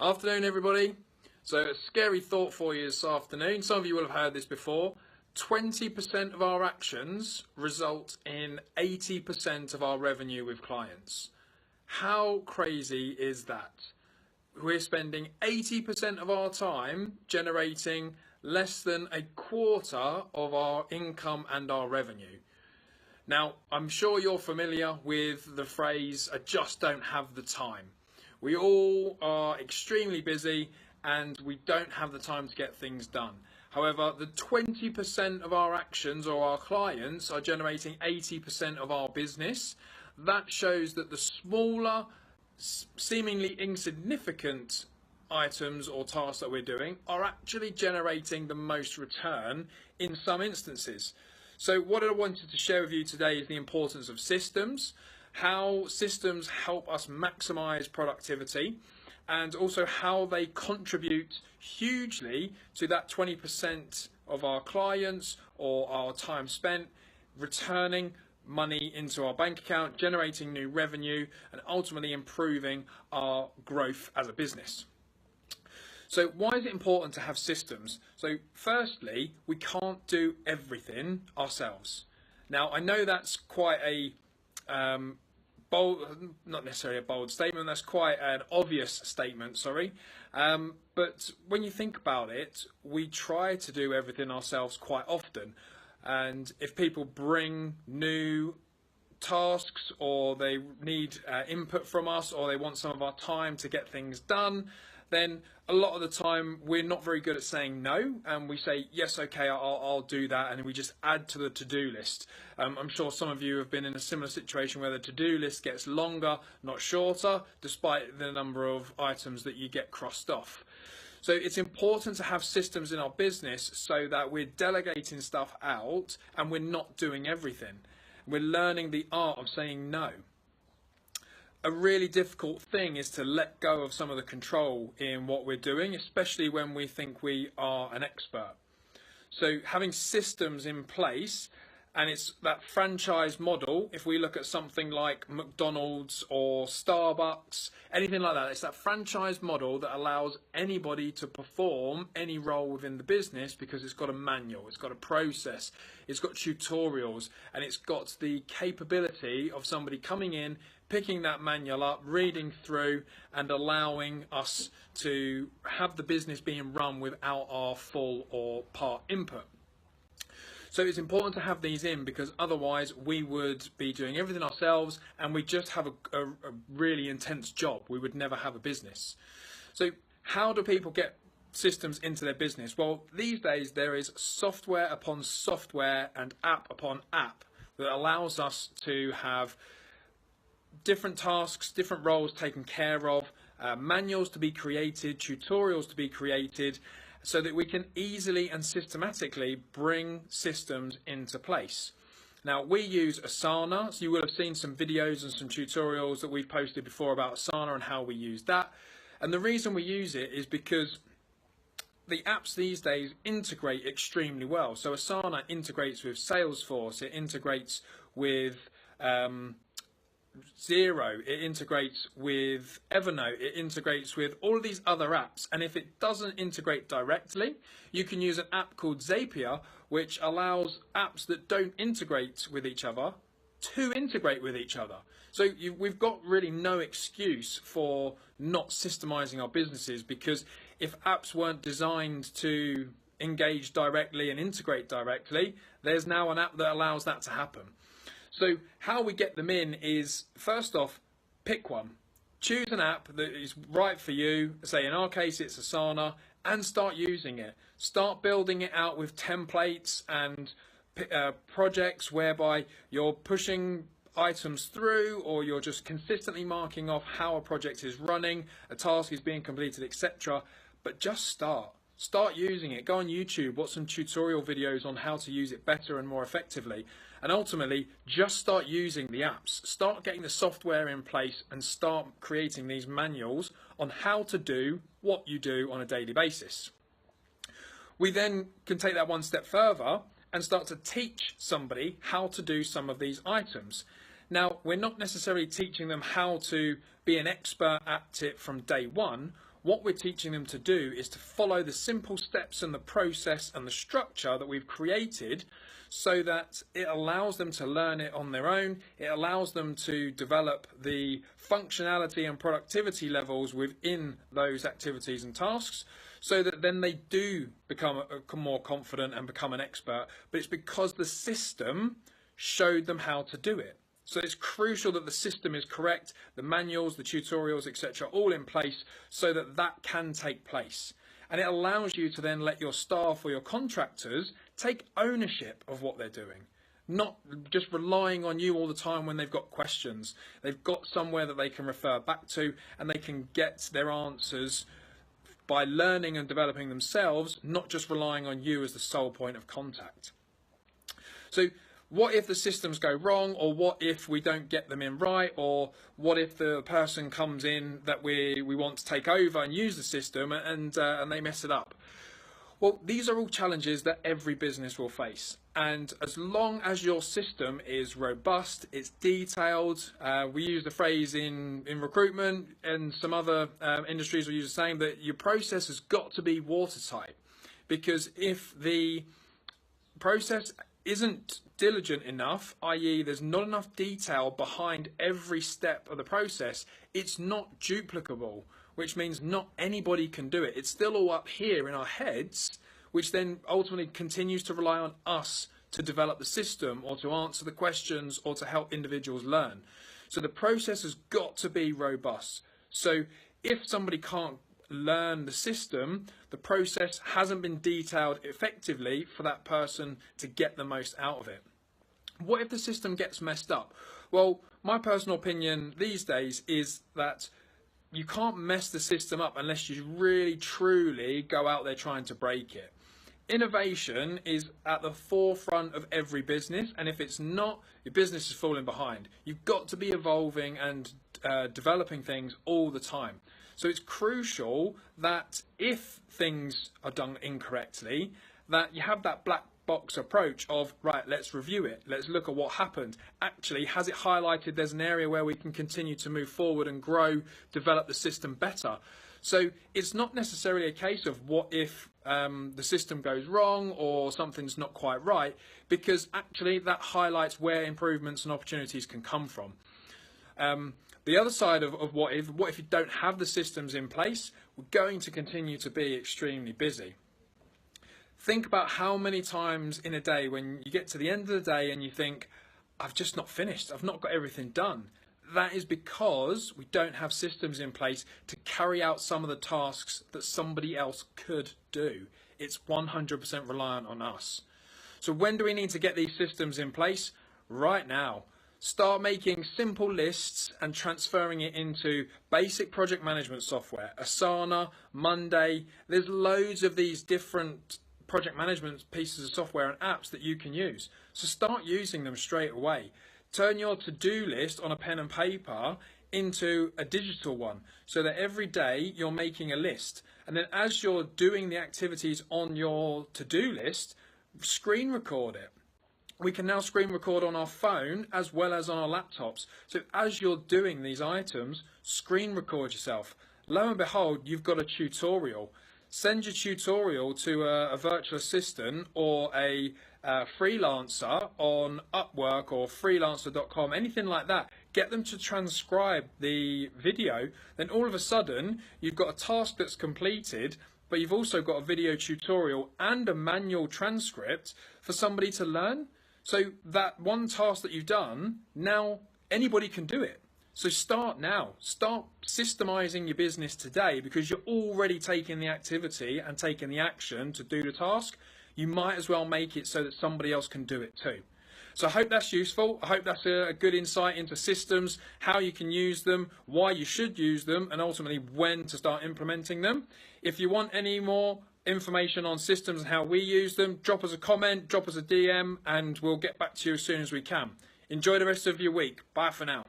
Afternoon, everybody. So a scary thought for you this afternoon. Some of you will have heard this before. 20% of our actions result in 80% of our revenue with clients. How crazy is that? We're spending 80% of our time generating less than a quarter of our income and our revenue. Now, I'm sure you're familiar with the phrase, I just don't have the time. We all are extremely busy and we don't have the time to get things done. However, the 20% of our actions or our clients are generating 80% of our business. That shows that the smaller, seemingly insignificant items or tasks that we're doing are actually generating the most return in some instances. So what I wanted to share with you today is the importance of systems, how systems help us maximize productivity, and also how they contribute hugely to that 20% of our clients or our time spent returning money into our bank account, generating new revenue, and ultimately improving our growth as a business. So why is it important to have systems? So firstly, we can't do everything ourselves. Now, I know that's quite a bold, not necessarily a bold statement, that's quite an obvious statement, sorry. But when you think about it, we try to do everything ourselves quite often. And if people bring new tasks or they need input from us or they want some of our time to get things done, then a lot of the time we're not very good at saying no, and we say yes, okay, I'll do that, and we just add to the to-do list. I'm sure some of you have been in a similar situation where the to-do list gets longer, not shorter, despite the number of items that you get crossed off. So it's important to have systems in our business so that we're delegating stuff out and we're not doing everything. We're learning the art of saying no. A really difficult thing is to let go of some of the control in what we're doing, especially when we think we are an expert. So having systems in place, and it's that franchise model, if we look at something like McDonald's or Starbucks, anything like that, it's that franchise model that allows anybody to perform any role within the business because it's got a manual, it's got a process, it's got tutorials, and it's got the capability of somebody coming in, picking that manual up, reading through, and allowing us to have the business being run without our full or part input. So it's important to have these in because otherwise we would be doing everything ourselves and we just have a really intense job. We would never have a business. So how do people get systems into their business? Well, these days there is software upon software and app upon app that allows us to have different tasks, different roles taken care of, manuals to be created, tutorials to be created, so that we can easily and systematically bring systems into place. Now, we use Asana, so you will have seen some videos and some tutorials that we've posted before about Asana and how we use that. And the reason we use it is because the apps these days integrate extremely well. So Asana integrates with Salesforce, it integrates with Xero, it integrates with Evernote, it integrates with all of these other apps, and if it doesn't integrate directly, you can use an app called Zapier, which allows apps that don't integrate with each other to integrate with each other. So we've got really no excuse for not systemizing our businesses, because if apps weren't designed to engage directly and integrate directly, there's now an app that allows that to happen. So how we get them in is, first off, pick one. Choose an app that is right for you. Say in our case it's Asana, and start using it. Start building it out with templates and projects whereby you're pushing items through, or you're just consistently marking off how a project is running, a task is being completed, etc. But just start. Start using it. Go on YouTube, watch some tutorial videos on how to use it better and more effectively. And ultimately, just start using the apps. Start getting the software in place and start creating these manuals on how to do what you do on a daily basis. We then can take that one step further and start to teach somebody how to do some of these items. Now, we're not necessarily teaching them how to be an expert at it from day one. what we're teaching them to do is to follow the simple steps and the process and the structure that we've created, so that it allows them to learn it on their own. It allows them to develop the functionality and productivity levels within those activities and tasks, so that then they do become more confident and become an expert. But it's because the system showed them how to do it. So it's crucial that the system is correct, the manuals, the tutorials, etc., all in place, so that that can take place. And it allows you to then let your staff or your contractors take ownership of what they're doing, not just relying on you all the time when they've got questions. They've got somewhere that they can refer back to, and they can get their answers by learning and developing themselves, not just relying on you as the sole point of contact. So what if the systems go wrong, or what if we don't get them in right, or what if the person comes in that we want to take over and use the system and they mess it up? Well, these are all challenges that every business will face. And as long as your system is robust, it's detailed, we use the phrase in recruitment and some other industries will use the same, that your process has got to be watertight. Because if the process isn't diligent enough, i.e. there's not enough detail behind every step of the process, it's not duplicable, which means not anybody can do it. It's still all up here in our heads, which then ultimately continues to rely on us to develop the system or to answer the questions or to help individuals learn. So the process has got to be robust. So if somebody can't learn the system, the process hasn't been detailed effectively for that person to get the most out of it. What if the system gets messed up? Well, my personal opinion these days is that you can't mess the system up unless you really truly go out there trying to break it. Innovation is at the forefront of every business, and if it's not, your business is falling behind. You've got to be evolving and developing things all the time. So it's crucial that if things are done incorrectly, that you have that black box approach of, right, let's review it. Let's look at what happened. Actually, has it highlighted there's an area where we can continue to move forward and grow, develop the system better? So it's not necessarily a case of what if the system goes wrong or something's not quite right, because actually that highlights where improvements and opportunities can come from. The other side of what if you don't have the systems in place, we're going to continue to be extremely busy. Think about how many times in a day when you get to the end of the day and you think, I've just not finished, I've not got everything done. That is because we don't have systems in place to carry out some of the tasks that somebody else could do. It's 100% reliant on us. So when do we need to get these systems in place? Right now. Start making simple lists and transferring it into basic project management software, Asana, Monday. There's loads of these different project management pieces of software and apps that you can use. So start using them straight away. Turn your to-do list on a pen and paper into a digital one, so that every day you're making a list. And then as you're doing the activities on your to-do list, screen record it. We can now screen record on our phone as well as on our laptops. So as you're doing these items, screen record yourself. Lo and behold, you've got a tutorial. Send your tutorial to a virtual assistant or a freelancer on Upwork or freelancer.com, anything like that. Get them to transcribe the video. Then all of a sudden, you've got a task that's completed, but you've also got a video tutorial and a manual transcript for somebody to learn. So that one task that you've done, now anybody can do it. So start now. Start systemizing your business today, because you're already taking the activity and taking the action to do the task. You might as well make it so that somebody else can do it too. So I hope that's useful. I hope that's a good insight into systems, how you can use them, why you should use them, and ultimately when to start implementing them. If you want any more information on systems and how we use them, drop us a comment, drop us a DM, and we'll get back to you as soon as we can. Enjoy the rest of your week. Bye for now.